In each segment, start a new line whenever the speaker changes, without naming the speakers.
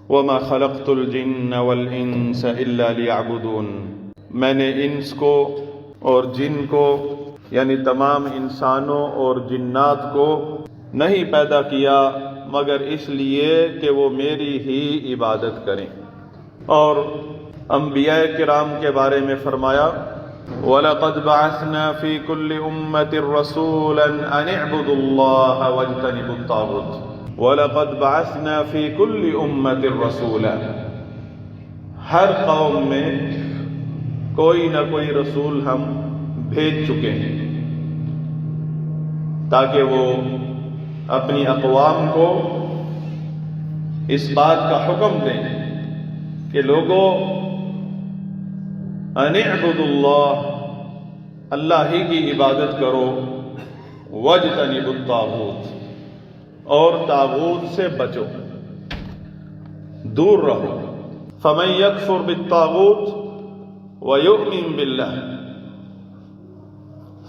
وَمَا خَلَقْتُ الْجِنَّ وَالْإِنسَ إِلَّا لِيَعْبُدُونَ، میں نے انس کو اور جن کو یعنی تمام انسانوں اور جنات کو نہیں پیدا کیا مگر اس لیے کہ وہ میری ہی عبادت کریں۔ اور انبیاء کرام کے بارے میں فرمایا وَلَقَدْ بَعَثْنَا فِي كُلِّ أُمَّةٍ رَسُولًا أَنِ اعْبُدُوا اللَّهَ وَاجْتَنِبُوا الطَّاغُوتَ وَلَقَدْ بَعَثْنَا فِي كُلِّ أُمَّةٍ رَسُولًا، ہر قوم میں کوئی نہ کوئی رسول ہم بھیج چکے ہیں تاکہ وہ اپنی اقوام کو اس بات کا حکم دیں کہ لوگوں ان اعبدوا اللہ، اللہ ہی کی عبادت کرو، واجتنبوا الطاغوت، اور طاغوت سے بچو، دور رہو۔ فمن یکفر بالطاغوت ویؤمن باللہ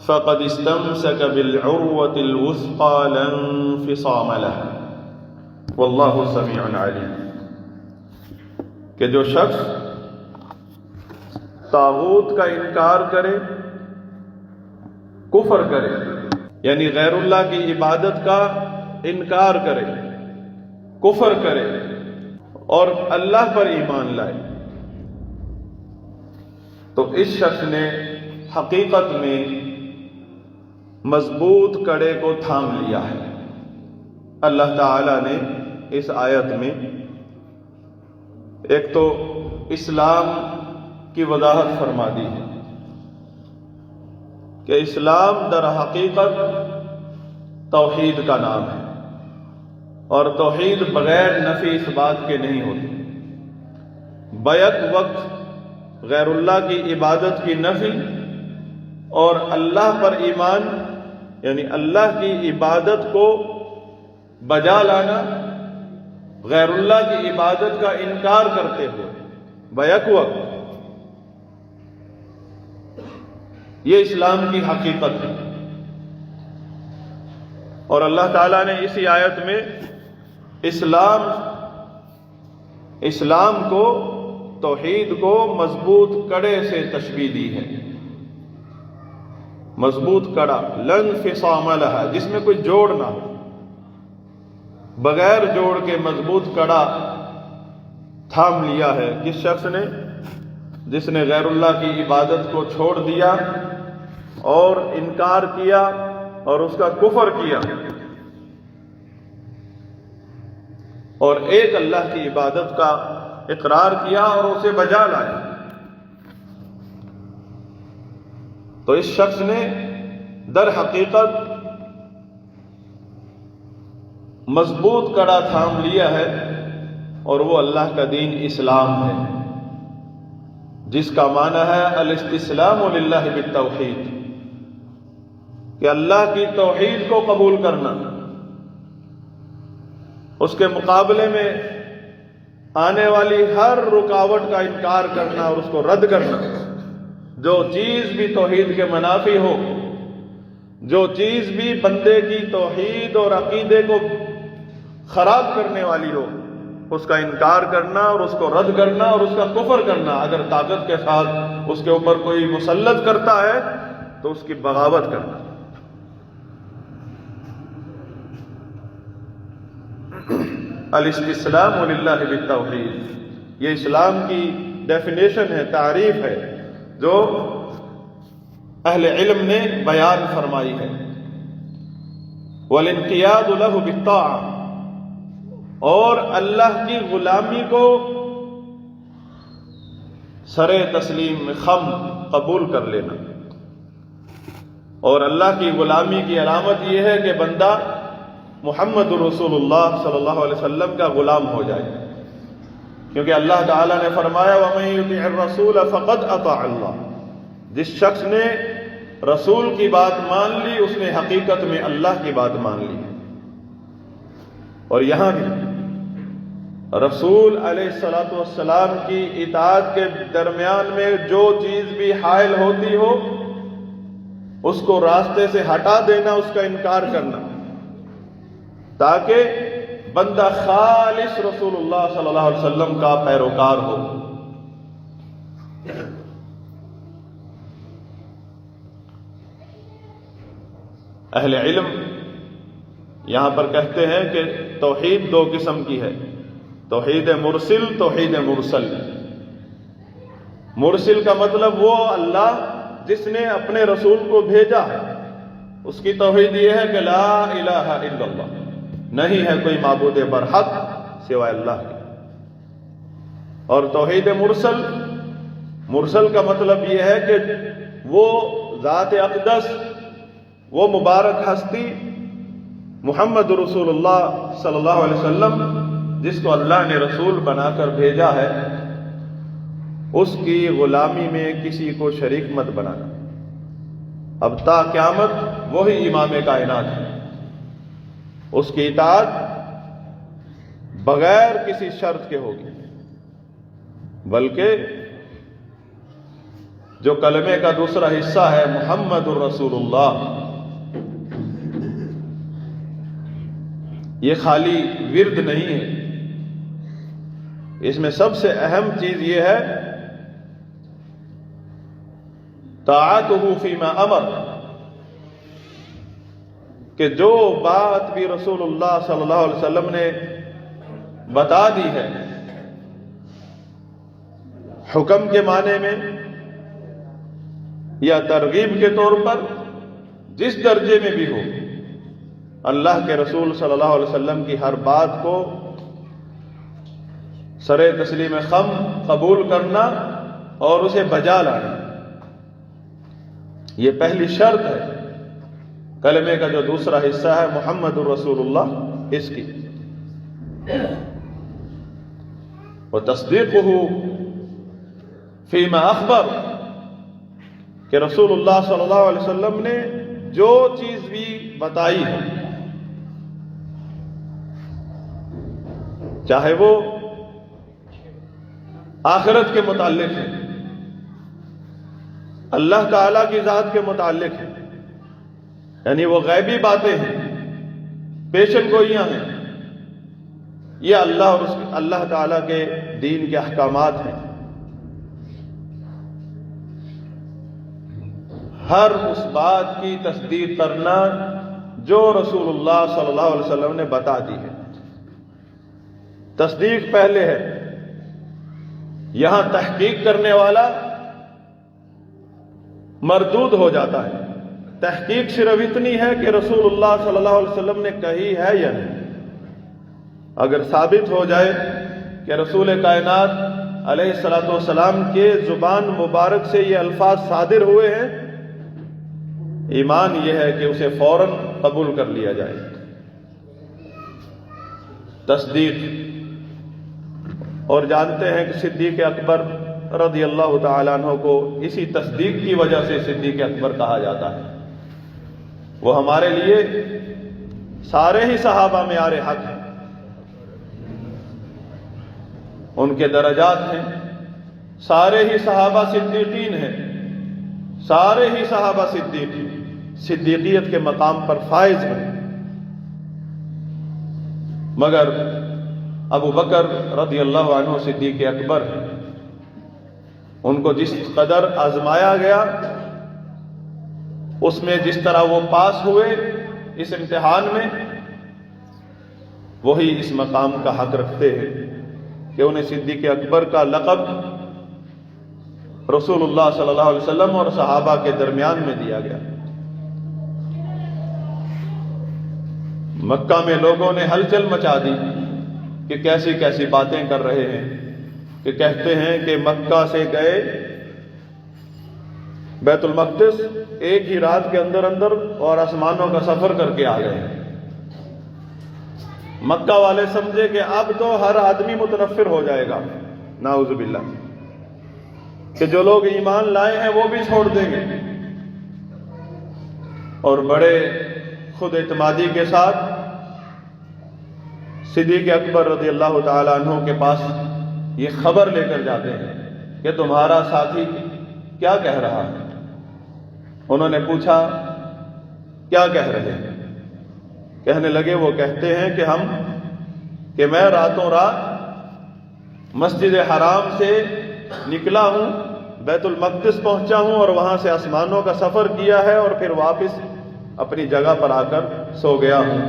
فقد استمسک بالعروۃ الوثقی لا انفصام لها واللہ سمیع علیم، کہ جو شخص طاغوت کا انکار کرے، کفر کرے یعنی غیر اللہ کی عبادت کا انکار کرے، کفر کرے اور اللہ پر ایمان لائے، تو اس شخص نے حقیقت میں مضبوط کڑے کو تھام لیا ہے۔ اللہ تعالی نے اس آیت میں ایک تو اسلام کی وضاحت فرما دی ہے کہ اسلام در حقیقت توحید کا نام ہے، اور توحید بغیر نفی اس بات کے نہیں ہوتی، بیک وقت غیر اللہ کی عبادت کی نفی اور اللہ پر ایمان یعنی اللہ کی عبادت کو بجا لانا، غیر اللہ کی عبادت کا انکار کرتے ہوئے بیک وقت، یہ اسلام کی حقیقت ہے۔ اور اللہ تعالیٰ نے اسی آیت میں اسلام کو، توحید کو مضبوط کڑے سے تشبیہ دی ہے، مضبوط کڑا، لا انفصام لہا، جس میں کوئی جوڑ نہ ہو، بغیر جوڑ کے مضبوط کڑا تھام لیا ہے کس شخص نے؟ جس نے غیر اللہ کی عبادت کو چھوڑ دیا اور انکار کیا اور اس کا کفر کیا، اور ایک اللہ کی عبادت کا اقرار کیا اور اسے بجا لایا، تو اس شخص نے در حقیقت مضبوط کڑا تھام لیا ہے، اور وہ اللہ کا دین اسلام ہے، جس کا معنی ہے الاستسلام للہ بالتوحید، کہ اللہ کی توحید کو قبول کرنا، اس کے مقابلے میں آنے والی ہر رکاوٹ کا انکار کرنا اور اس کو رد کرنا، جو چیز بھی توحید کے منافی ہو، جو چیز بھی بندے کی توحید اور عقیدے کو خراب کرنے والی ہو، اس کا انکار کرنا اور اس کو رد کرنا اور اس کا کفر کرنا، اگر طاقت کے ساتھ اس کے اوپر کوئی مسلط کرتا ہے تو اس کی بغاوت کرنا۔ الاستسلام للہ بالتوحید، یہ اسلام کی ڈیفینیشن ہے، تعریف ہے جو اہل علم نے بیان فرمائی ہے۔ والانقیاد لہ بالطاعہ، اور اللہ کی غلامی کو سر تسلیم خم قبول کر لینا، اور اللہ کی غلامی کی علامت یہ ہے کہ بندہ محمد رسول اللہ صلی اللہ علیہ وسلم کا غلام ہو جائے، کیونکہ اللہ تعالیٰ نے فرمایا وَمَن يُطِعِ الرَّسُولَ فَقَدْ أَطَاعَ اللَّهَ، جس شخص نے رسول کی بات مان لی اس نے حقیقت میں اللہ کی بات مان لی۔ اور یہاں بھی رسول علیہ الصلوۃ والسلام کی اطاعت کے درمیان میں جو چیز بھی حائل ہوتی ہو اس کو راستے سے ہٹا دینا، اس کا انکار کرنا، تاکہ بندہ خالص رسول اللہ صلی اللہ علیہ وسلم کا پیروکار ہو۔ اہل علم یہاں پر کہتے ہیں کہ توحید دو قسم کی ہے، توحید مرسل، توحید مرسل۔ مرسل کا مطلب وہ اللہ جس نے اپنے رسول کو بھیجا ہے، اس کی توحید یہ ہے کہ لا الہ الا اللہ، نہیں ہے کوئی معبود برحق سوائے اللہ کے۔ اور توحید مرسل، مرسل کا مطلب یہ ہے کہ وہ ذات اقدس، وہ مبارک ہستی محمد رسول اللہ صلی اللہ علیہ وسلم جس کو اللہ نے رسول بنا کر بھیجا ہے، اس کی غلامی میں کسی کو شریک مت بنانا۔ اب تا قیامت وہی امام کائنات ہے، اس کی اطاعت بغیر کسی شرط کے ہوگی، بلکہ جو کلمے کا دوسرا حصہ ہے محمد الرسول اللہ، یہ خالی ورد نہیں ہے، اس میں سب سے اہم چیز یہ ہے طاعتہ فیما امر، کہ جو بات بھی رسول اللہ صلی اللہ علیہ وسلم نے بتا دی ہے، حکم کے معنی میں یا ترغیب کے طور پر، جس درجے میں بھی ہو، اللہ کے رسول صلی اللہ علیہ وسلم کی ہر بات کو سر تسلیم خم قبول کرنا اور اسے بجا لانا، یہ پہلی شرط ہے کلمے کا جو دوسرا حصہ ہے محمد الرسول اللہ، اس کی وتصدیقہ فیما اخبر، کہ رسول اللہ صلی اللہ علیہ وسلم نے جو چیز بھی بتائی ہے، چاہے وہ آخرت کے متعلق ہے، اللہ تعالی کی ذات کے متعلق ہے، یعنی وہ غیبی باتیں ہیں، پیشن گوئیاں ہیں، یہ اللہ اور اللہ تعالی کے دین کے احکامات ہیں، ہر اس بات کی تصدیق کرنا جو رسول اللہ صلی اللہ علیہ وسلم نے بتا دی ہے۔ تصدیق پہلے ہے، یہاں تحقیق کرنے والا مردود ہو جاتا ہے۔ تحقیق صرف اتنی ہے کہ رسول اللہ صلی اللہ علیہ وسلم نے کہی ہے یا نہیں۔ اگر ثابت ہو جائے کہ رسول کائنات علیہ الصلوۃ والسلام کے زبان مبارک سے یہ الفاظ صادر ہوئے ہیں، ایمان یہ ہے کہ اسے فوراً قبول کر لیا جائے۔ تصدیق، اور جانتے ہیں کہ صدیق اکبر رضی اللہ تعالیٰ عنہ کو اسی تصدیق کی وجہ سے صدیق اکبر کہا جاتا ہے۔ وہ ہمارے لیے سارے ہی صحابہ معیار حق ہیں، ان کے درجات ہیں، سارے ہی صحابہ صدیقین ہیں، سارے ہی صحابہ صدیقیت کے مقام پر فائز ہیں، مگر ابو بکر رضی اللہ عنہ صدیق اکبر ہیں، ان کو جس قدر آزمایا گیا، اس میں جس طرح وہ پاس ہوئے اس امتحان میں، وہی اس مقام کا حق رکھتے ہیں کہ انہیں صدیق اکبر کا لقب رسول اللہ صلی اللہ علیہ وسلم اور صحابہ کے درمیان میں دیا گیا۔ مکہ میں لوگوں نے ہلچل مچا دی کہ کیسی کیسی باتیں کر رہے ہیں، کہ کہتے ہیں کہ مکہ سے گئے بیت المقدس ایک ہی رات کے اندر اور آسمانوں کا سفر کر کے آ گئے۔ مکہ والے سمجھے کہ اب تو ہر آدمی متنفر ہو جائے گا، نعوذ باللہ، کہ جو لوگ ایمان لائے ہیں وہ بھی چھوڑ دیں گے، اور بڑے خود اعتمادی کے ساتھ صدیق اکبر رضی اللہ تعالی عنہ کے پاس یہ خبر لے کر جاتے ہیں کہ تمہارا ساتھی کیا کہہ رہا ہے۔ انہوں نے پوچھا کیا کہہ رہے ہیں؟ کہنے لگے وہ کہتے ہیں کہ ہم کہ میں راتوں رات مسجد حرام سے نکلا ہوں، بیت المقدس پہنچا ہوں اور وہاں سے آسمانوں کا سفر کیا ہے اور پھر واپس اپنی جگہ پر آ کر سو گیا ہوں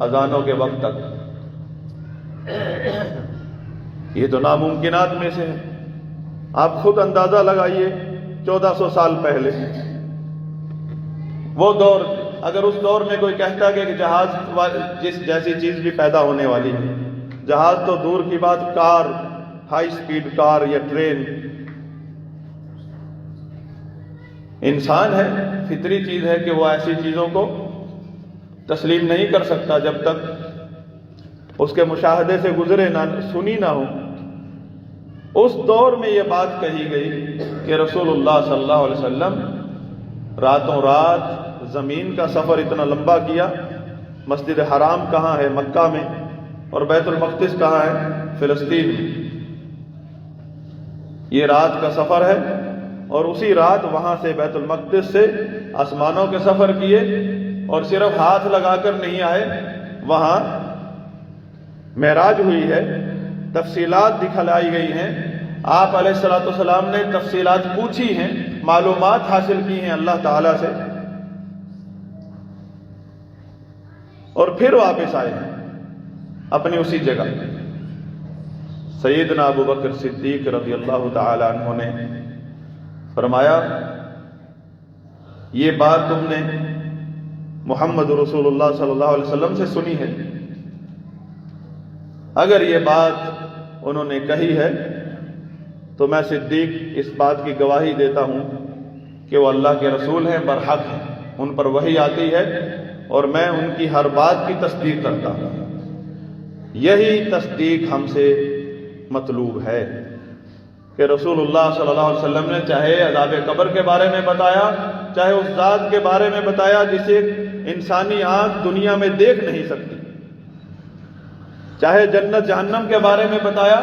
اذانوں کے وقت تک۔ یہ تو ناممکنات میں سے ہے۔ آپ خود اندازہ لگائیے 1400 سال پہلے وہ دور، اگر اس دور میں کوئی کہتا کہ جہاز جیسی چیز بھی پیدا ہونے والی ہے، جہاز تو دور کی بات، کار، ہائی سپیڈ کار یا ٹرین، انسان ہے، فطری چیز ہے کہ وہ ایسی چیزوں کو تسلیم نہیں کر سکتا جب تک اس کے مشاہدے سے گزرے نہ، سنی نہ ہو۔ اس دور میں یہ بات کہی گئی کہ رسول اللہ صلی اللہ علیہ وسلم راتوں رات زمین کا سفر اتنا لمبا کیا، مسجد حرام کہاں ہے؟ مکہ میں، اور بیت المقدس کہاں ہے؟ فلسطین میں۔ یہ رات کا سفر ہے، اور اسی رات وہاں سے بیت المقدس سے آسمانوں کے سفر کیے، اور صرف ہاتھ لگا کر نہیں آئے، وہاں معراج ہوئی ہے، تفصیلات دکھلائی گئی ہیں، آپ علیہ الصلوۃ والسلام نے تفصیلات پوچھی ہیں، معلومات حاصل کی ہیں اللہ تعالیٰ سے، اور پھر واپس آئے ہیں اپنی اسی جگہ۔ سیدنا ابو بکر صدیق رضی اللہ تعالی عنہ نے فرمایا، یہ بات تم نے محمد رسول اللہ صلی اللہ علیہ وسلم سے سنی ہے، اگر یہ بات انہوں نے کہی ہے تو میں صدیق اس بات کی گواہی دیتا ہوں کہ وہ اللہ کے رسول ہیں، برحق ہیں، ان پر وحی آتی ہے اور میں ان کی ہر بات کی تصدیق کرتا ہوں۔ یہی تصدیق ہم سے مطلوب ہے کہ رسول اللہ صلی اللہ علیہ وسلم نے چاہے عذاب قبر کے بارے میں بتایا، چاہے اس ذات کے بارے میں بتایا جسے انسانی آنکھ دنیا میں دیکھ نہیں سکتی، چاہے جنت جہنم کے بارے میں بتایا،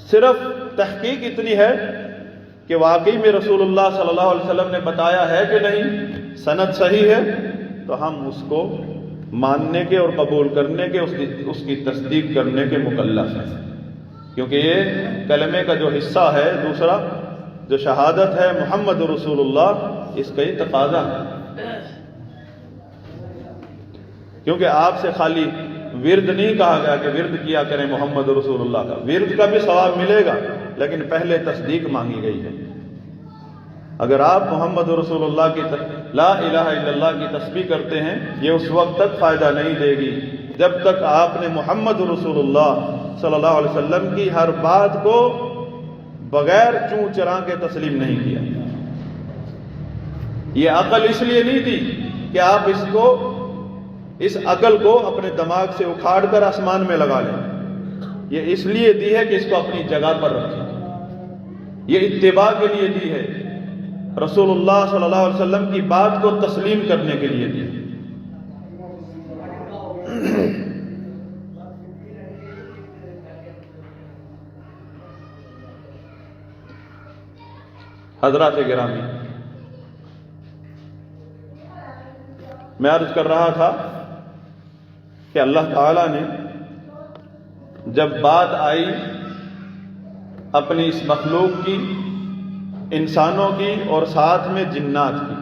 صرف تحقیق اتنی ہے کہ واقعی میں رسول اللہ صلی اللہ علیہ وسلم نے بتایا ہے کہ نہیں، سند صحیح ہے، تو ہم اس کو ماننے کے اور قبول کرنے کے، اس کی تصدیق کرنے کے مکلف ہیں، کیونکہ یہ کلمے کا جو حصہ ہے دوسرا، جو شہادت ہے محمد رسول اللہ، اس کا یہ تقاضا ہے، کیونکہ آپ سے خالی ورد نہیں کہا گیا کہ ورد کیا کریں محمد رسول اللہ کا، ورد کا بھی ثواب ملے گا، لیکن پہلے تصدیق مانگی گئی ہے۔ اگر آپ محمد رسول اللہ کی لا الہ الا اللہ کی تسبیح کرتے ہیں، یہ اس وقت تک فائدہ نہیں دے گی جب تک آپ نے محمد رسول اللہ صلی اللہ علیہ وسلم کی ہر بات کو بغیر چوں چرا کے تسلیم نہیں کیا۔ یہ عقل اس لیے نہیں دی کہ آپ اس عقل کو اپنے دماغ سے اکھاڑ کر آسمان میں لگا لیں، یہ اس لیے دی ہے کہ اس کو اپنی جگہ پر رکھیں، یہ اتباع کے لیے دی ہے، رسول اللہ صلی اللہ علیہ وسلم کی بات کو تسلیم کرنے کے لیے دی۔ حضرات گرامی، میں عرض کر رہا تھا کہ اللہ تعالیٰ نے جب بات آئی اپنی اس مخلوق کی، انسانوں کی اور ساتھ میں جنات کی،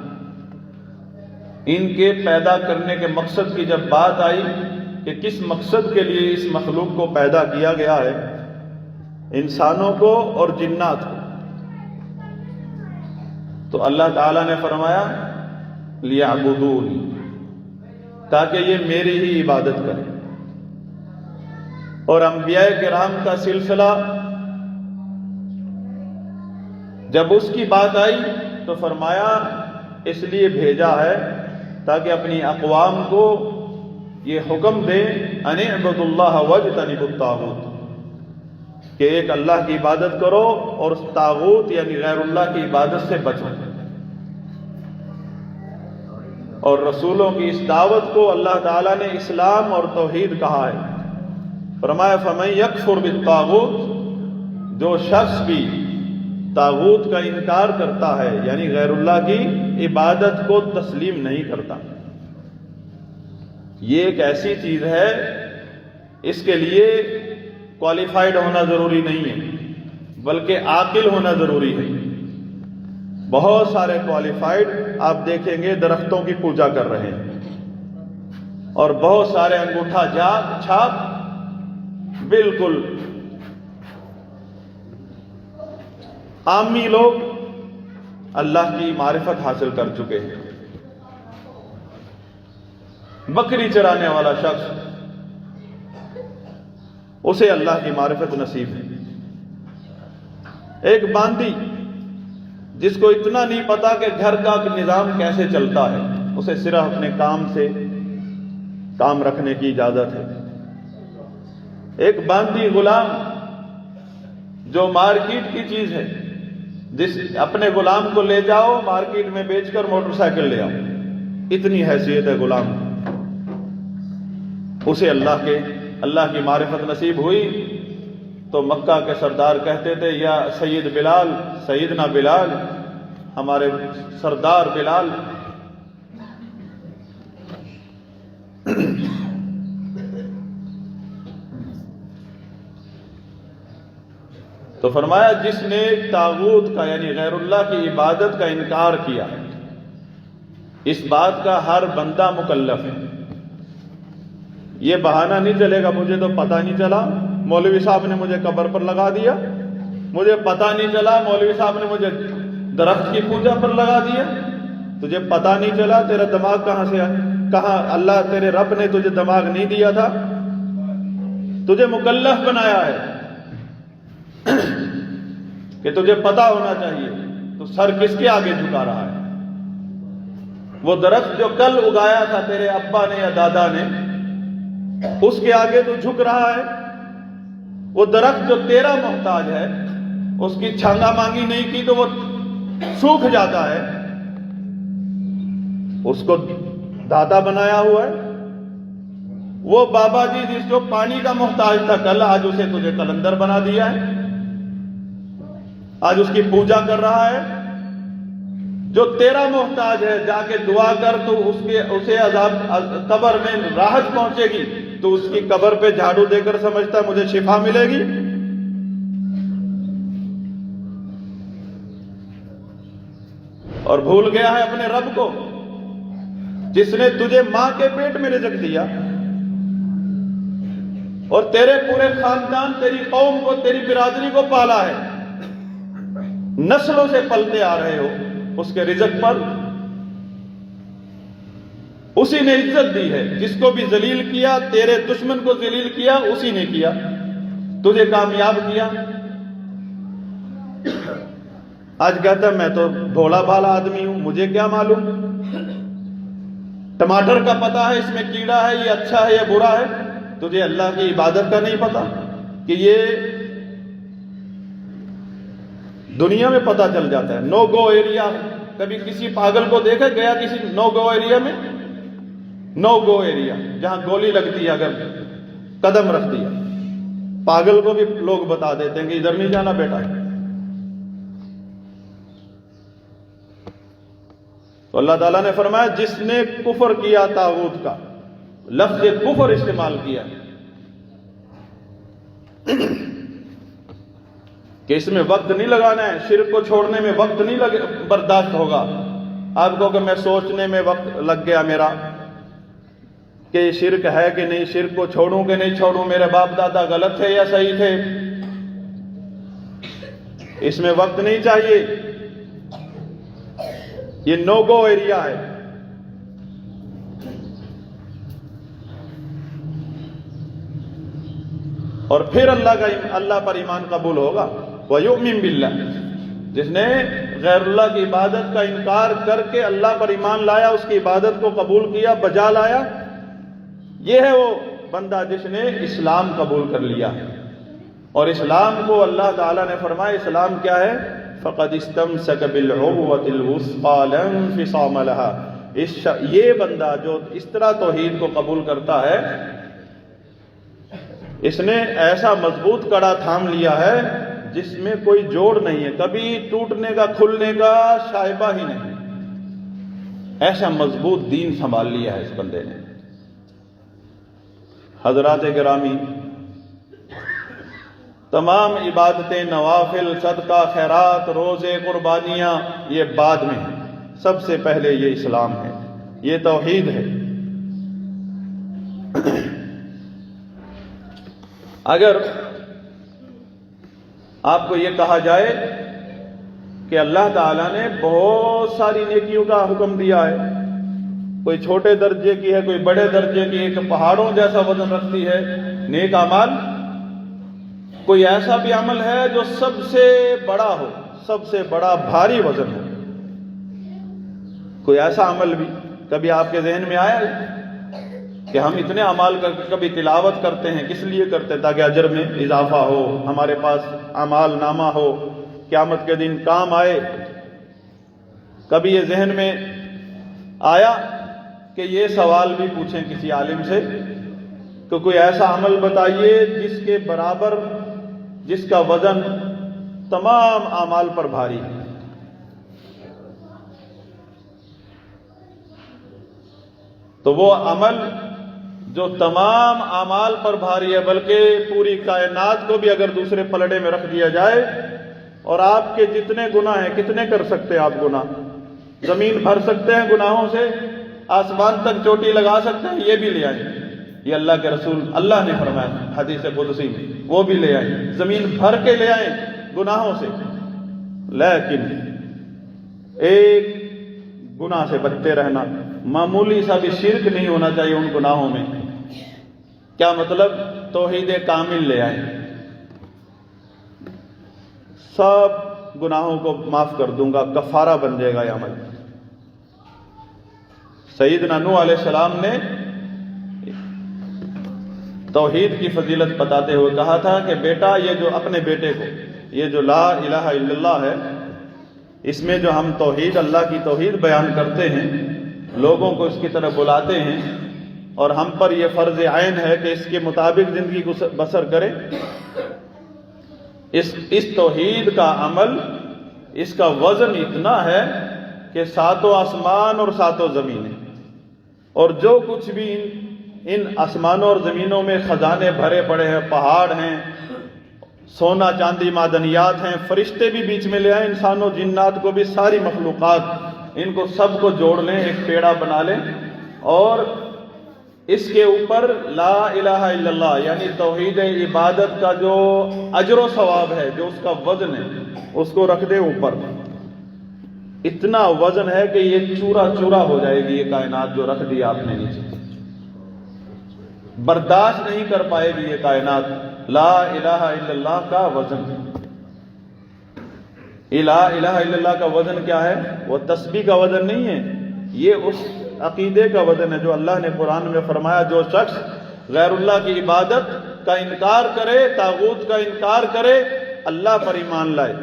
ان کے پیدا کرنے کے مقصد کی جب بات آئی کہ کس مقصد کے لیے اس مخلوق کو پیدا کیا گیا ہے، انسانوں کو اور جنات کو، تو اللہ تعالیٰ نے فرمایا لیعبدونی، تاکہ یہ میری ہی عبادت کریں۔ اور انبیاء کرام کا سلسلہ جب اس کی بات آئی تو فرمایا اس لیے بھیجا ہے تاکہ اپنی اقوام کو یہ حکم دے ان اعبدوا اللہ واجتنبوا الطاغوت، کہ ایک اللہ کی عبادت کرو اور اس طاغوت یعنی غیر اللہ کی عبادت سے بچو۔ اور رسولوں کی اس دعوت کو اللہ تعالیٰ نے اسلام اور توحید کہا ہے، فرمایا فَمَن يَكْفُرْ بِالطَّاغُوتِ، جو شخص بھی طاغوت کا انکار کرتا ہے یعنی غیر اللہ کی عبادت کو تسلیم نہیں کرتا، یہ ایک ایسی چیز ہے، اس کے لیے کوالیفائڈ ہونا ضروری نہیں ہے، بلکہ عاقل ہونا ضروری ہے۔ بہت سارے کوالیفائڈ آپ دیکھیں گے درختوں کی پوجا کر رہے ہیں، اور بہت سارے انگوٹھا چھاپ بالکل عامی لوگ اللہ کی معرفت حاصل کر چکے ہیں۔ بکری چرانے والا شخص، اسے اللہ کی معرفت نصیب ہے۔ ایک باندی جس کو اتنا نہیں پتا کہ گھر کا نظام کیسے چلتا ہے، اسے صرف اپنے کام سے کام رکھنے کی اجازت ہے۔ ایک باندی غلام جو مارکیٹ کی چیز ہے، جس اپنے غلام کو لے جاؤ مارکیٹ میں بیچ کر موٹر سائیکل لے آؤ، اتنی حیثیت ہے غلام، اسے اللہ کی معرفت نصیب ہوئی تو مکہ کے سردار کہتے تھے یا سید بلال، سیدنا بلال، ہمارے سردار بلال۔ تو فرمایا جس نے طاغوت کا یعنی غیر اللہ کی عبادت کا انکار کیا، اس بات کا ہر بندہ مکلف ہے۔ یہ بہانہ نہیں چلے گا مجھے تو پتہ نہیں چلا، مولوی صاحب نے مجھے قبر پر لگا دیا، مجھے پتہ نہیں چلا مولوی صاحب نے مجھے درخت کی پوجا پر لگا دیا۔ تجھے پتہ نہیں چلا، تیرا دماغ کہاں سے آیا؟ کہاں اللہ تیرے رب نے تجھے دماغ نہیں دیا تھا؟ تجھے مکلف بنایا ہے کہ تجھے پتہ ہونا چاہیے تو سر کس کے آگے جھکا رہا ہے؟ وہ درخت جو کل اگایا تھا تیرے ابا نے یا دادا نے، اس کے آگے تو جھک رہا ہے۔ وہ درخت جو تیرا محتاج ہے، اس کی چھانگا مانگی نہیں کی تو وہ سوکھ جاتا ہے، اس کو دادا بنایا ہوا ہے۔ وہ بابا جی جس کو پانی کا محتاج تھا کل، آج اسے تجھے قلندر بنا دیا ہے، آج اس کی پوجا کر رہا ہے۔ جو تیرا محتاج ہے جا کے دعا کر تو اسے عذاب قبر میں راحت پہنچے گی، تو اس کی قبر پہ جھاڑو دے کر سمجھتا ہے مجھے شفا ملے گی۔ اور بھول گیا ہے اپنے رب کو جس نے تجھے ماں کے پیٹ میں رزق دیا، اور تیرے پورے خاندان، تیری قوم کو، تیری برادری کو پالا ہے، نسلوں سے پلتے آ رہے ہو اس کے رزق پر۔ اسی نے عزت دی ہے، جس کو بھی ذلیل کیا، تیرے دشمن کو ذلیل کیا اسی نے کیا، تجھے کامیاب کیا۔ آج کہتا ہے میں تو بھولا بھالا آدمی ہوں، مجھے کیا معلوم، ٹماٹر کا پتہ ہے اس میں کیڑا ہے، یہ اچھا ہے یہ برا ہے، تجھے اللہ کی عبادت کا نہیں پتا کہ یہ دنیا میں پتہ چل جاتا ہے۔ نو گو ایریا، کبھی کسی پاگل کو دیکھا گیا کسی نو گو ایریا میں؟ نو گو ایریا جہاں گولی لگتی ہے اگر قدم رکھ دیا، پاگل کو بھی لوگ بتا دیتے ہیں کہ ادھر نہیں جانا بیٹا۔ تو اللہ تعالیٰ نے فرمایا جس نے کفر کیا طاغوت کا، لفظ کفر استعمال کیا کہ اس میں وقت نہیں لگانا ہے، شرک کو چھوڑنے میں وقت نہیں برداشت ہوگا۔ آپ کو کہ میں سوچنے میں وقت لگ گیا میرا کہ یہ شرک ہے کہ نہیں، شرک کو چھوڑوں کہ نہیں چھوڑوں، میرے باپ دادا غلط تھے یا صحیح تھے، اس میں وقت نہیں چاہیے، یہ نو گو ایریا ہے۔ اور پھر اللہ پر ایمان قبول ہوگا۔ وَيُؤْمِن بِاللَّهِ، جس نے غیر اللہ کی عبادت کا انکار کر کے اللہ پر ایمان لایا، اس کی عبادت کو قبول کیا، بجا لایا، یہ ہے وہ بندہ جس نے اسلام قبول کر لیا۔ اور اسلام کو اللہ تعالیٰ نے فرمایا اسلام کیا ہے؟ فَقَدْ اسْتَمْسَكَ بِالْعُرْوَةِ الْوُثْقَىٰ لَا انفِصَامَ لَهَا، یہ بندہ جو اس طرح توحید کو قبول کرتا ہے، اس نے ایسا مضبوط کڑا تھام لیا ہے جس میں کوئی جوڑ نہیں ہے، کبھی ٹوٹنے کا کھلنے کا شائبہ ہی نہیں، ایسا مضبوط دین سنبھال لیا ہے اس بندے نے۔ حضرات گرامی، تمام عبادتیں، نوافل، صدقہ، خیرات، روزے، قربانیاں یہ بعد میں ہیں، سب سے پہلے یہ اسلام ہے، یہ توحید ہے۔ اگر آپ کو یہ کہا جائے کہ اللہ تعالیٰ نے بہت ساری نیکیوں کا حکم دیا ہے، کوئی چھوٹے درجے کی ہے، کوئی بڑے درجے کی، ایک پہاڑوں جیسا وزن رکھتی ہے نیک اعمال، کوئی ایسا بھی عمل ہے جو سب سے بڑا ہو، سب سے بڑا بھاری وزن ہو، کوئی ایسا عمل بھی کبھی آپ کے ذہن میں آیا ہے کہ ہم اتنے اعمال کر کے کبھی تلاوت کرتے ہیں، کس لیے کرتے ہیں؟ تاکہ اجر میں اضافہ ہو، ہمارے پاس اعمال نامہ ہو، قیامت کے دن کام آئے۔ کبھی یہ ذہن میں آیا کہ یہ سوال بھی پوچھیں کسی عالم سے کہ کوئی ایسا عمل بتائیے جس کے برابر، جس کا وزن تمام اعمال پر بھاری ہے؟ تو وہ عمل جو تمام اعمال پر بھاری ہے، بلکہ پوری کائنات کو بھی اگر دوسرے پلڑے میں رکھ دیا جائے اور آپ کے جتنے گناہ ہیں، کتنے کر سکتے ہیں آپ گناہ؟ زمین بھر سکتے ہیں گناہوں سے، آسمان تک چوٹی لگا سکتے ہیں، یہ بھی لے آئیں۔ یہ اللہ کے رسول اللہ نے فرمایا حدیث قدسی میں، وہ بھی لے آئیں، زمین بھر کے لے آئیں گناہوں سے، لیکن ایک گناہ سے بچتے رہنا، معمولی سا بھی شرک نہیں ہونا چاہیے ان گناہوں میں۔ کیا مطلب؟ توحید کامل لے آئیں، سب گناہوں کو معاف کر دوں گا، کفارہ بن جائے گا یہ عمل۔ سیدنا نوح علیہ السلام نے توحید کی فضیلت بتاتے ہوئے کہا تھا کہ بیٹا، یہ جو اپنے بیٹے کو، یہ جو لا الہ الا اللہ ہے، اس میں جو ہم توحید، اللہ کی توحید بیان کرتے ہیں، لوگوں کو اس کی طرف بلاتے ہیں، اور ہم پر یہ فرض عین ہے کہ اس کے مطابق زندگی کو بسر کریں۔ اس توحید کا عمل، اس کا وزن اتنا ہے کہ ساتوں آسمان اور ساتوں زمینیں، اور جو کچھ بھی ان آسمانوں اور زمینوں میں خزانے بھرے پڑے ہیں، پہاڑ ہیں، سونا چاندی معدنیات ہیں، فرشتے بھی بیچ میں لے آئیں، انسانوں جنات کو بھی، ساری مخلوقات، ان کو سب کو جوڑ لیں، ایک پیڑا بنا لیں، اور اس کے اوپر لا الہ الا اللہ یعنی توحید عبادت کا جو اجر و ثواب ہے، جو اس کا وزن ہے، اس کو رکھ دیں اوپر۔ اتنا وزن ہے کہ یہ چورا چورا ہو جائے گی یہ کائنات جو رکھ دیا آپ نے نیچے، برداشت نہیں کر پائے گی یہ کائنات لا الہ الا اللہ کا وزن۔ لا الہ الا اللہ کا وزن کیا ہے؟ وہ تسبیح کا وزن نہیں ہے، یہ اس عقیدے کا وزن ہے جو اللہ نے قرآن میں فرمایا، جو شخص غیر اللہ کی عبادت کا انکار کرے، طاغوت کا انکار کرے، اللہ پر ایمان لائے،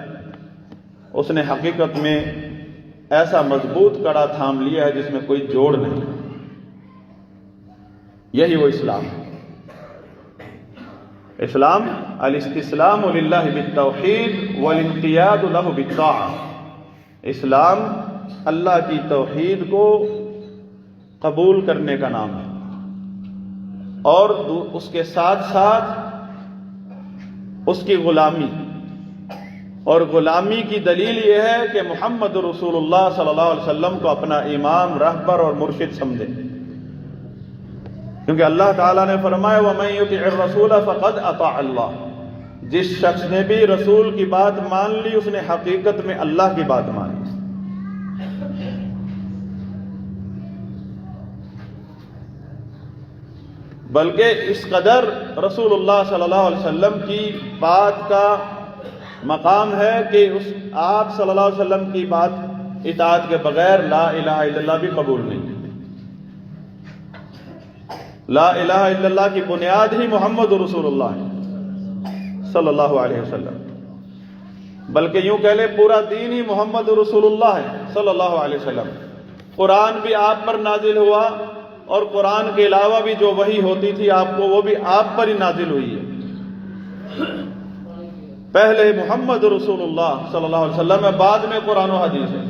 اس نے حقیقت میں ایسا مضبوط کڑا تھام لیا ہے جس میں کوئی جوڑ نہیں۔ یہی وہ اسلام ہے۔ اسلام الاستسلام للہ بالتوحید والانقیاد لہ بالطاعہ، اسلام اللہ کی توحید کو قبول کرنے کا نام ہے، اور اس کے ساتھ ساتھ اس کی غلامی، اور غلامی کی دلیل یہ ہے کہ محمد رسول اللہ صلی اللہ علیہ وسلم کو اپنا امام، رہبر اور مرشد سمجھے، کیونکہ اللہ تعالیٰ نے فرمایا وَمَن يُطِعِ الرَّسُولَ فَقَدْ أَطَاعَ اللَّهَ، جس شخص نے بھی رسول کی بات مان لی اس نے حقیقت میں اللہ کی بات مانی۔ بلکہ اس قدر رسول اللہ صلی اللہ علیہ وسلم کی بات کا مقام ہے کہ آپ صلی اللہ علیہ وسلم کی بات اطاعت کے بغیر لا الہ الا اللہ بھی قبول نہیں۔ لا الہ الا اللہ کی بنیاد ہی محمد رسول اللہ ہے صلی اللہ علیہ وسلم، بلکہ یوں کہہ لے پورا دین ہی محمد رسول اللہ ہے صلی اللہ علیہ وسلم۔ قرآن بھی آپ پر نازل ہوا، اور قرآن کے علاوہ بھی جو وحی ہوتی تھی آپ کو، وہ بھی آپ پر ہی نازل ہوئی ہے۔ پہلے محمد رسول اللہ صلی اللہ علیہ وسلم ہے، بعد میں قرآن و حدیث ہے۔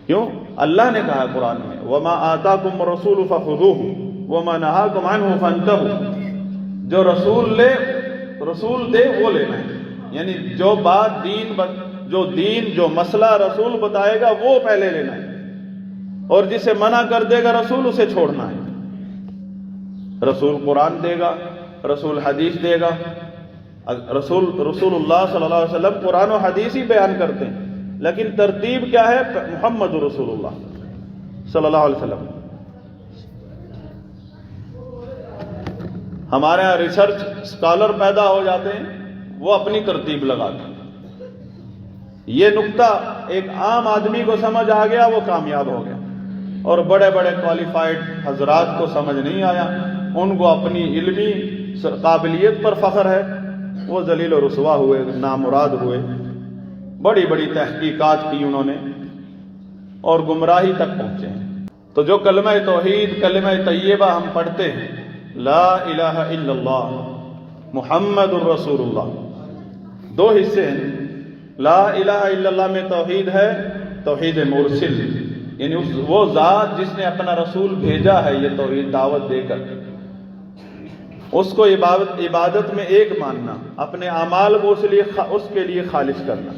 کیوں؟ اللہ نے کہا قرآن میں وَمَا آتَاكُمْ الرَّسُولُ فَخُذُوهُ وَمَا نَهَاكُمْ عَنْهُ فَانْتَهُوا، جو رسول دے وہ لینا ہے، یعنی جو بات جو مسئلہ رسول بتائے گا وہ پہلے لینا ہے، اور جسے منع کر دے گا رسول اسے چھوڑنا ہے۔ رسول قرآن دے گا، رسول حدیث دے گا، رسول اللہ صلی اللہ علیہ وسلم قرآن و حدیث ہی بیان کرتے ہیں، لیکن ترتیب کیا ہے؟ محمد رسول اللہ صلی اللہ علیہ وسلم۔ ہمارے یہاں ریسرچ اسکالر پیدا ہو جاتے ہیں، وہ اپنی ترتیب لگاتے ہیں۔ یہ نقطہ ایک عام آدمی کو سمجھ آ گیا، وہ کامیاب ہو گیا، اور بڑے بڑے کوالیفائڈ حضرات کو سمجھ نہیں آیا، ان کو اپنی علمی قابلیت پر فخر ہے، وہ ذلیل و رسوا ہوئے، نامراد ہوئے، بڑی بڑی تحقیقات کی انہوں نے اور گمراہی تک پہنچے ہیں۔ تو جو کلمہ توحید، کلمہ طیبہ ہم پڑھتے ہیں، لا الہ الا اللہ محمد الرسول اللہ، دو حصے ہیں۔ لا الہ الا اللہ میں توحید ہے، توحید مرسل، یعنی وہ ذات جس نے اپنا رسول بھیجا ہے، یہ توحید دعوت دے کر اس کو عبادت میں ایک ماننا، اپنے اعمال کو اس کے لیے خالص کرنا،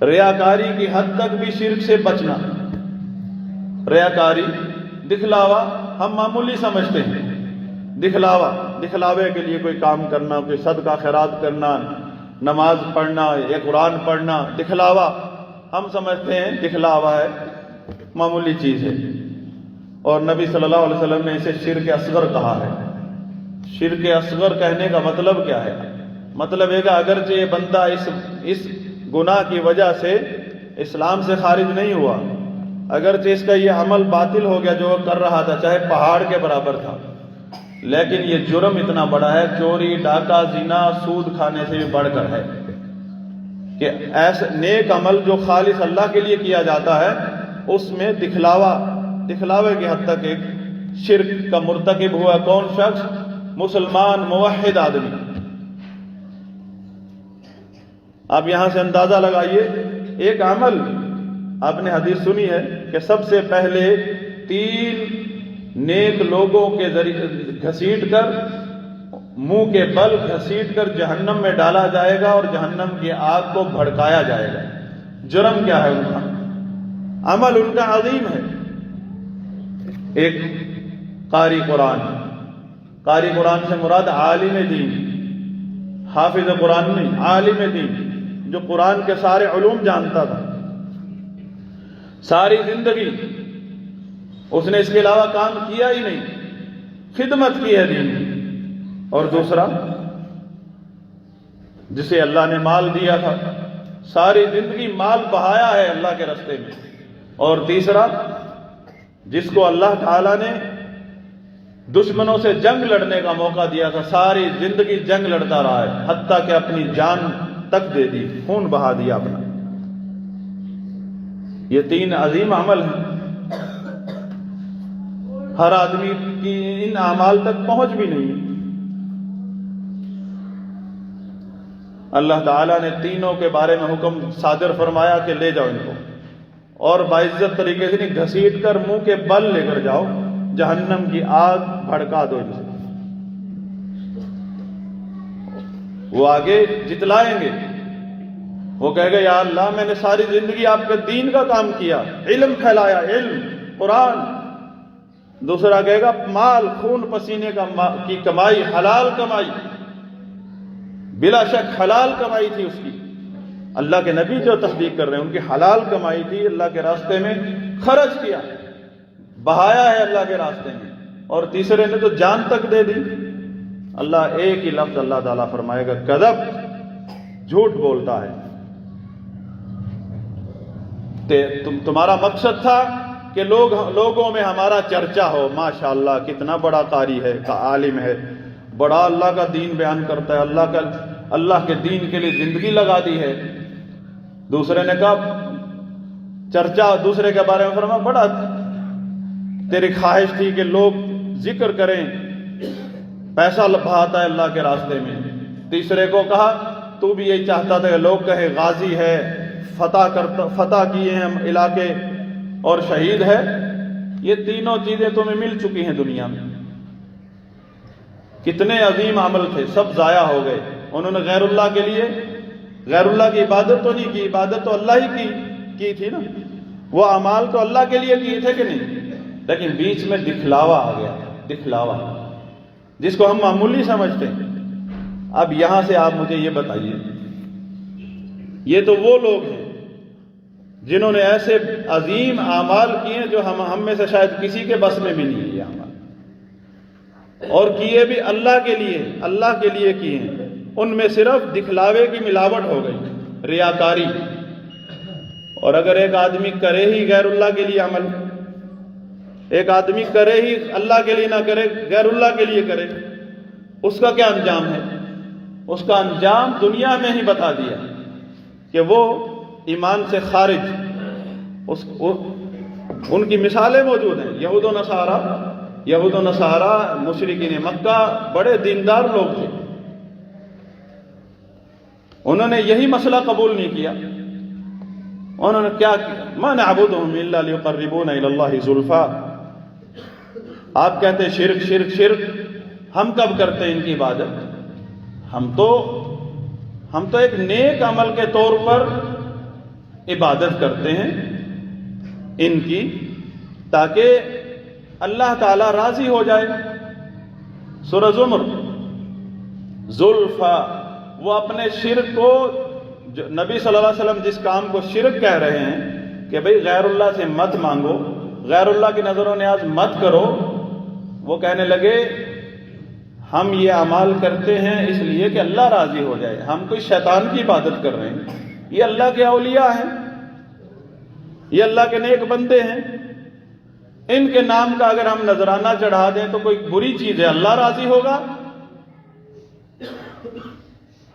ریاکاری کی حد تک بھی شرک سے بچنا۔ ریاکاری، دکھلاوا ہم معمولی سمجھتے ہیں، دکھلاوے کے لیے کوئی کام کرنا، کوئی صدقہ خیرات کرنا، نماز پڑھنا یا قرآن پڑھنا، دکھلاوا ہم سمجھتے ہیں دکھلاوا ہے، معمولی چیز ہے، اور نبی صلی اللہ علیہ وسلم نے اسے شرک اصغر کہا ہے۔ شرک اصغر کہنے کا مطلب کیا ہے؟ مطلب ہے کہ اگرچہ یہ بندہ اس گناہ کی وجہ سے اسلام سے خارج نہیں ہوا، اگرچہ اس کا یہ عمل باطل ہو گیا جو وہ کر رہا تھا، چاہے پہاڑ کے برابر تھا، لیکن یہ جرم اتنا بڑا ہے، چوری، ڈاکہ، زنا، سود کھانے سے بھی بڑھ کر ہے، کہ ایسا نیک عمل جو خالص اللہ کے لیے کیا جاتا ہے، اس میں دکھلاوے کی حد تک ایک شرک کا مرتکب ہوا کون شخص؟ مسلمان موحد آدمی۔ آپ یہاں سے اندازہ لگائیے، ایک عمل آپ نے حدیث سنی ہے کہ سب سے پہلے 3 نیک لوگوں کے ذریعے گھسیٹ کر، منہ کے بل گھسیٹ کر جہنم میں ڈالا جائے گا، اور جہنم کی آگ کو بھڑکایا جائے گا۔ جرم کیا ہے ان کا؟ عمل ان کا عظیم ہے۔ ایک قاری قرآن سے مراد عالم دین، حافظ قرآن نہیں، عالم دین، جو قرآن کے سارے علوم جانتا تھا، ساری زندگی اس نے اس کے علاوہ کام کیا ہی نہیں، خدمت کی ہے دین۔ اور دوسرا، جسے اللہ نے مال دیا تھا، ساری زندگی مال بہایا ہے اللہ کے راستے میں۔ اور تیسرا، جس کو اللہ تعالیٰ نے دشمنوں سے جنگ لڑنے کا موقع دیا تھا، ساری زندگی جنگ لڑتا رہا ہے، حتیٰ کہ اپنی جان تک دے دی، خون بہا دیا اپنا۔ یہ 3 عظیم عمل ہیں، ہر آدمی کی ان اعمال تک پہنچ بھی نہیں۔ اللہ تعالیٰ نے تینوں کے بارے میں حکم صادر فرمایا کہ لے جاؤ ان کو، اور باعزت طریقے سے نہیں، گھسیٹ کر منہ کے بل لے کر جاؤ، جہنم کی آگ بھڑکا دو ان سے۔ وہ آگے جتلائیں گے، وہ کہے گا یا اللہ میں نے ساری زندگی آپ کے دین کا کام کیا، علم پھیلایا، علم، قرآن۔ دوسرا کہے گا مال، خون پسینے کی کمائی، حلال کمائی، بلا شک حلال کمائی تھی اس کی۔ اللہ کے نبی جو تصدیق کر رہے ہیں، ان کی حلال کمائی تھی، اللہ کے راستے میں خرچ کیا، بہایا ہے اللہ کے راستے میں۔ اور تیسرے نے تو جان تک دے دی۔ اللہ ایک ہی لفظ اللہ تعالیٰ فرمائے گا، کذب، جھوٹ بولتا ہے۔ تمہارا مقصد تھا کہ لوگوں میں ہمارا چرچا ہو، ماشاءاللہ کتنا بڑا قاری ہے، عالم ہے، بڑا اللہ کا دین بیان کرتا ہے، اللہ کے دین کے لیے زندگی لگا دی ہے۔ دوسرے نے کہا چرچا دوسرے کے بارے میں فرمایا، بڑا تیری خواہش تھی کہ لوگ ذکر کریں، پیسہ بہاتا ہے اللہ کے راستے میں۔ تیسرے کو کہا تو بھی یہی چاہتا تھا کہ لوگ کہیں غازی ہے، فتح کیے ہیں ہم علاقے، اور شہید ہے، یہ تینوں چیزیں تمہیں مل چکی ہیں دنیا میں۔ کتنے عظیم عمل تھے، سب ضائع ہو گئے۔ انہوں نے غیر اللہ کے لیے، غیر اللہ کی عبادت تو نہیں کی، عبادت تو اللہ ہی کی تھی نا، وہ اعمال تو اللہ کے لیے کیے تھے کہ نہیں، لیکن بیچ میں دکھلاوا آ گیا، دکھلاوا جس کو ہم معمولی سمجھتے ہیں۔ اب یہاں سے آپ مجھے یہ بتائیے، یہ تو وہ لوگ ہیں جنہوں نے ایسے عظیم اعمال کیے جو ہم میں سے شاید کسی کے بس میں بھی نہیں ہے یہ اعمال، اور کیے بھی اللہ کے لیے کیے ہیں۔ ان میں صرف دکھلاوے کی ملاوٹ ہو گئی، ریاکاری۔ اور اگر ایک آدمی کرے ہی غیر اللہ کے لیے عمل، ایک آدمی کرے ہی اللہ کے لیے نہ کرے، غیر اللہ کے لیے کرے، اس کا کیا انجام ہے؟ اس کا انجام دنیا میں ہی بتا دیا کہ وہ ایمان سے خارج۔ ان کی مثالیں موجود ہیں۔ یہود و نصارہ مشرکین مکہ بڑے دیندار لوگ تھے، انہوں نے یہی مسئلہ قبول نہیں کیا۔ انہوں نے کیا کیا؟ ما نعبدهم الا ليقربونا الى الله زلفا۔ آپ کہتے ہیں شرک شرک شرک، ہم کب کرتے ہیں ان کی عبادت؟ ہم تو ایک نیک عمل کے طور پر عبادت کرتے ہیں ان کی، تاکہ اللہ تعالی راضی ہو جائے۔ سورہ زمر، زلفا، وہ اپنے شرک کو، نبی صلی اللہ علیہ وسلم جس کام کو شرک کہہ رہے ہیں کہ بھئی غیر اللہ سے مت مانگو، غیر اللہ کی نظر و نیاز مت کرو، وہ کہنے لگے ہم یہ اعمال کرتے ہیں اس لیے کہ اللہ راضی ہو جائے، ہم کوئی شیطان کی عبادت کر رہے ہیں، یہ اللہ کے اولیاء ہیں، یہ اللہ کے نیک بندے ہیں، ان کے نام کا اگر ہم نذرانہ چڑھا دیں تو کوئی بری چیز ہے، اللہ راضی ہوگا؟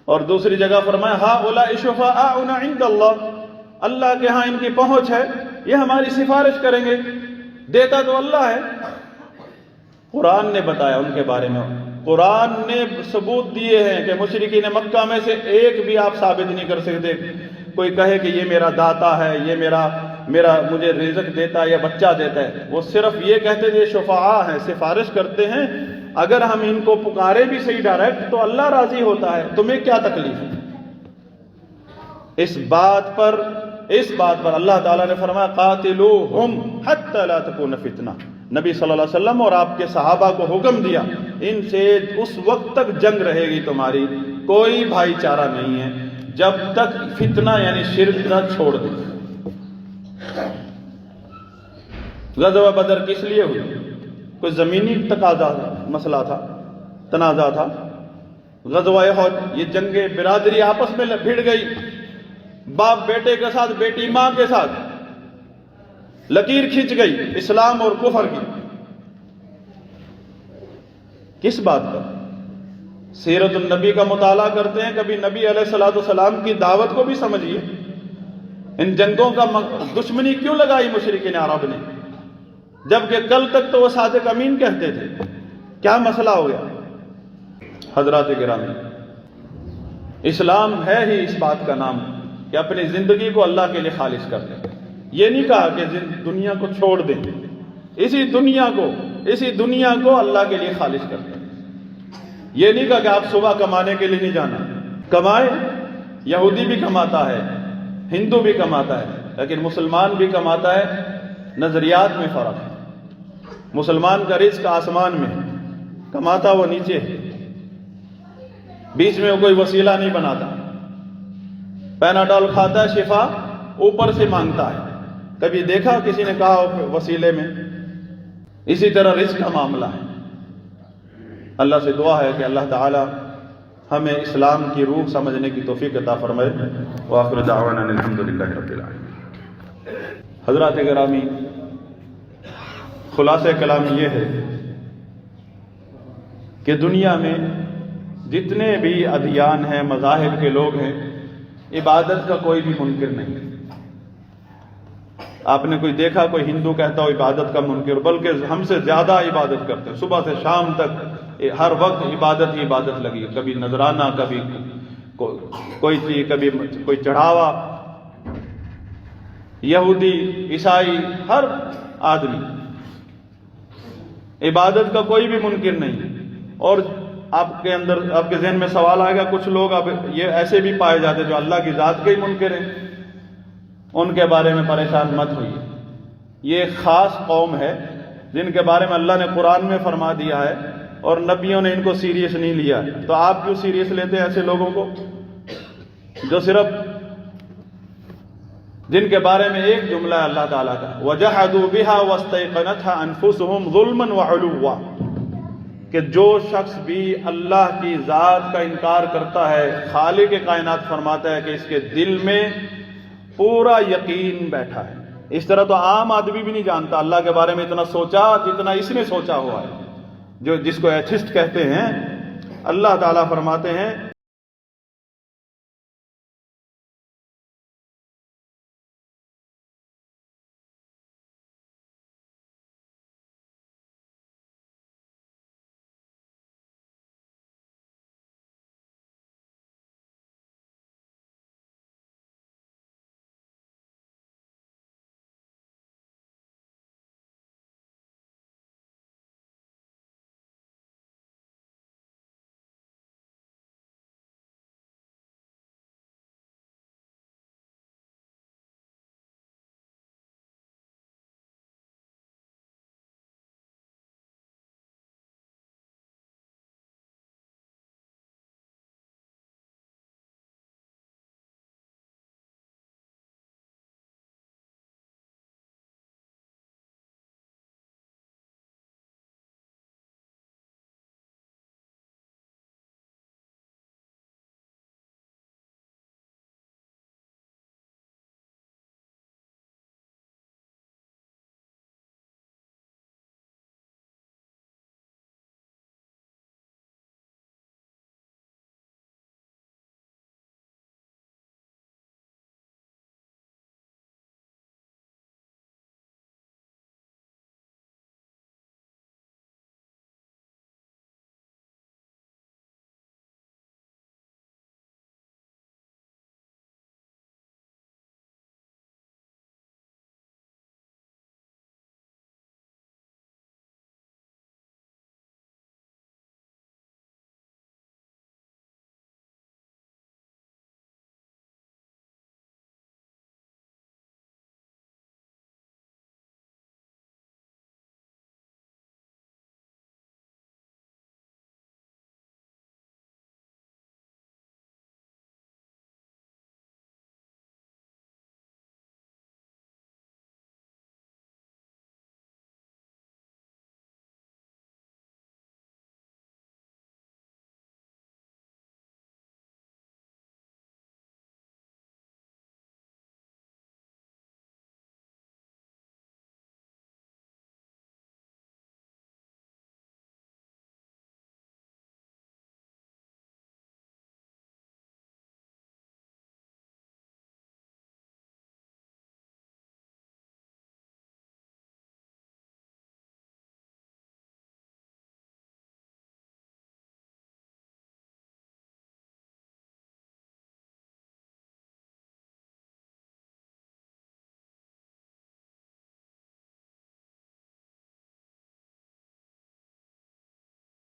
اور دوسری جگہ فرمایا ہؤلاء شفعاؤنا عند اللہ، اللہ کے ہاں ان کی پہنچ ہے، یہ ہماری سفارش کریں گے، دیتا تو اللہ ہے۔ قرآن نے بتایا ان کے بارے میں، قرآن نے ثبوت دیے ہیں کہ مشرکین مکہ میں سے ایک بھی آپ ثابت نہیں کر سکتے کوئی کہے کہ یہ میرا داتا ہے، یہ میرا مجھے رزق دیتا ہے یا بچہ دیتا ہے۔ وہ صرف یہ کہتے تھے شفعاء ہیں، سفارش کرتے ہیں، اگر ہم ان کو پکارے بھی صحیح ڈائریکٹ تو اللہ راضی ہوتا ہے، تمہیں کیا تکلیف ہے؟ اس بات پر اللہ تعالیٰ نے فرمایا قاتلوہم حتی لا تکون فتنہ۔ نبی صلی اللہ علیہ وسلم اور آپ کے صحابہ کو حکم دیا ان سے اس وقت تک جنگ رہے گی تمہاری، کوئی بھائی چارہ نہیں ہے جب تک فتنہ یعنی شرک نہ چھوڑ دے۔ غزوہ بدر کس لیے ہوئی؟ کوئی زمینی تقاضا مسئلہ تھا، تنازع تھا؟ غزوہ احد، یہ جنگ برادری آپس میں بھڑ گئی، باپ بیٹے کے ساتھ، بیٹی ماں کے ساتھ، لکیر کھنچ گئی اسلام اور کفر کی۔ کس بات پر؟ سیرت النبی کا مطالعہ کرتے ہیں، کبھی نبی علیہ الصلوۃ والسلام کی دعوت کو بھی سمجھیے۔ ان جنگوں کا دشمنی کیوں لگائی مشرکین عرب نے، جبکہ کل تک تو وہ صادق امین کہتے تھے؟ کیا مسئلہ ہو گیا؟ حضرات گرامی، اسلام ہے ہی اس بات کا نام کہ اپنی زندگی کو اللہ کے لیے خالص کر دیں۔ یہ نہیں کہا کہ دنیا کو چھوڑ دیں، اسی دنیا کو اللہ کے لیے خالص کر دیں۔ یہ نہیں کہا کہ آپ صبح کمانے کے لیے نہیں جانا، کمائے، یہودی بھی کماتا ہے، ہندو بھی کماتا ہے، لیکن مسلمان بھی کماتا ہے، نظریات میں فرق ہے۔ مسلمان کا رزق آسمان میں ہے، کماتا وہ نیچے ہے، بیچ میں وہ کوئی وسیلہ نہیں بناتا۔ پیناڈول کھاتا ہے، شفا اوپر سے مانگتا ہے، کبھی دیکھا کسی نے کہا وسیلے میں؟ اسی طرح رزق کا معاملہ ہے۔ اللہ سے دعا ہے کہ اللہ تعالی ہمیں اسلام کی روح سمجھنے کی توفیق عطا فرمائے۔ وآخر دعوانا الحمدللہ رب العالمین۔ حضرات گرامی، خلاصہ کلام یہ ہے کہ دنیا میں جتنے بھی ادیان ہیں، مذاہب کے لوگ ہیں، عبادت کا کوئی بھی منکر نہیں۔ آپ نے کوئی دیکھا کوئی ہندو کہتا ہو عبادت کا منکر؟ بلکہ ہم سے زیادہ عبادت کرتے ہیں، صبح سے شام تک ہر وقت عبادت ہی عبادت لگی، کبھی نذرانہ، کبھی کوئی چیز، کبھی کوئی چڑھاوا۔ یہودی، عیسائی، ہر آدمی عبادت کا کوئی بھی منکر نہیں۔ اور آپ کے اندر، آپ کے ذہن میں سوال آئے گا، کچھ لوگ اب یہ ایسے بھی پائے جاتے جو اللہ کی ذات کے ہی منکر ہیں، ان کے بارے میں پریشان مت ہوئیے۔ یہ خاص قوم ہے جن کے بارے میں اللہ نے قرآن میں فرما دیا ہے اور نبیوں نے ان کو سیریس نہیں لیا، تو آپ کیوں سیریس لیتے ہیں ایسے لوگوں کو جو صرف جن کے بارے میں ایک جملہ ہے اللہ تعالیٰ کا، وَجَحَدُوا بِهَا وَاسْتَيْقَنَتْهَا أَنفُسُهُمْ ظُلْمًا وَعُلُوًّا، کہ جو شخص بھی اللہ کی ذات کا انکار کرتا ہے، خالق کائنات فرماتا ہے کہ اس کے دل میں پورا یقین بیٹھا ہے۔ اس طرح تو عام آدمی بھی نہیں جانتا اللہ کے بارے میں اتنا سوچا جتنا اس نے سوچا ہوا ہے، جس کو ایتھسٹ کہتے ہیں۔ اللہ تعالیٰ فرماتے ہیں